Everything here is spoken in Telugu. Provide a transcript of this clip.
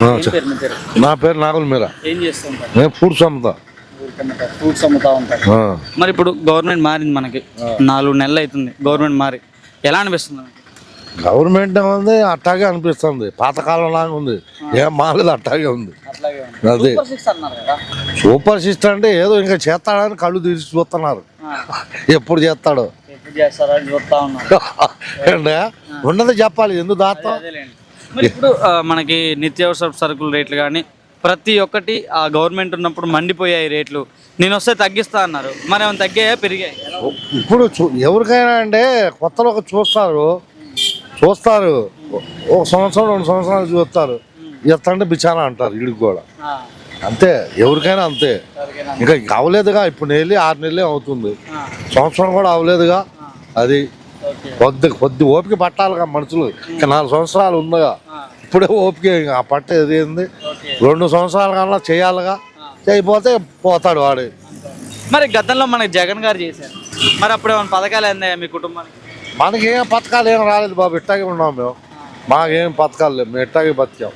నా పేరు నాగుల మీర. ఏం చేస్తుంటారు? నేను ఫ్రూట్స్ అమ్ముతా. ఫ్రూట్స్ అమ్ముతా ఉంటారు. మరి ఇప్పుడు గవర్నమెంట్ మారింది, మనకి 4 నెలలు అవుతుంది గవర్నమెంట్ మారి. ఎలా అనిపిస్తుంది మనకి? గవర్నమెంట్ ఉంది అట్టాగే అనిపిస్తుంది, పాతకాలం లాగా ఉంది, ఏం మాలేదు అట్టాగే ఉంది. అదే సూపర్ సిస్టర్ అంటే ఏదో ఇంకా చేస్తాడని కళ్ళు తీసి చూస్తున్నారు, ఎప్పుడు చేస్తాడో ఉన్నది చెప్పాలి, ఎందుకు దాస్తాం. మరి ఇప్పుడు మనకి నిత్యావసర సరుకుల రేట్లు కానీ ప్రతి ఒక్కటి ఆ గవర్నమెంట్ ఉన్నప్పుడు మండిపోయాయి రేట్లు. నేను వస్తే తగ్గిస్తా అన్నారు, మరి ఏమైనా తగ్గాయా పెరిగాయి? ఇప్పుడు ఎవరికైనా అంటే కొత్తలో ఒక చూస్తారు ఒక సంవత్సరం 2 సంవత్సరాలు చూస్తారు, ఎత్తంటే బిచానా అంటారు వీడికి కూడా. అంతే, ఎవరికైనా అంతే. ఇంకా అవలేదుగా, ఇప్పుడు నెల 6 నెలలే అవుతుంది, సంవత్సరం కూడా అవలేదుగా. అది కొద్ది ఓపిక పట్టాలిగా మనుషులు. ఇంకా 4 సంవత్సరాలు ఉందిగా, ఇప్పుడే ఓపిక ఆ పట్టేది ఏంది. 2 సంవత్సరాల కన్నా చేయాలిగా, చేయకపోతే పోతాడు వాడు. మరి గతంలో మనకి జగన్ గారు చేశారు, మరి అప్పుడు ఏమైనా పథకాలు అందాయా మీ కుటుంబానికి? మనకేం పథకాలు ఏం రాలేదు బాబు, ఇట్టాగే ఉన్నాం మేము. మాకేం పథకాలు లేవు, మేము ఇట్టాగే బతికాం.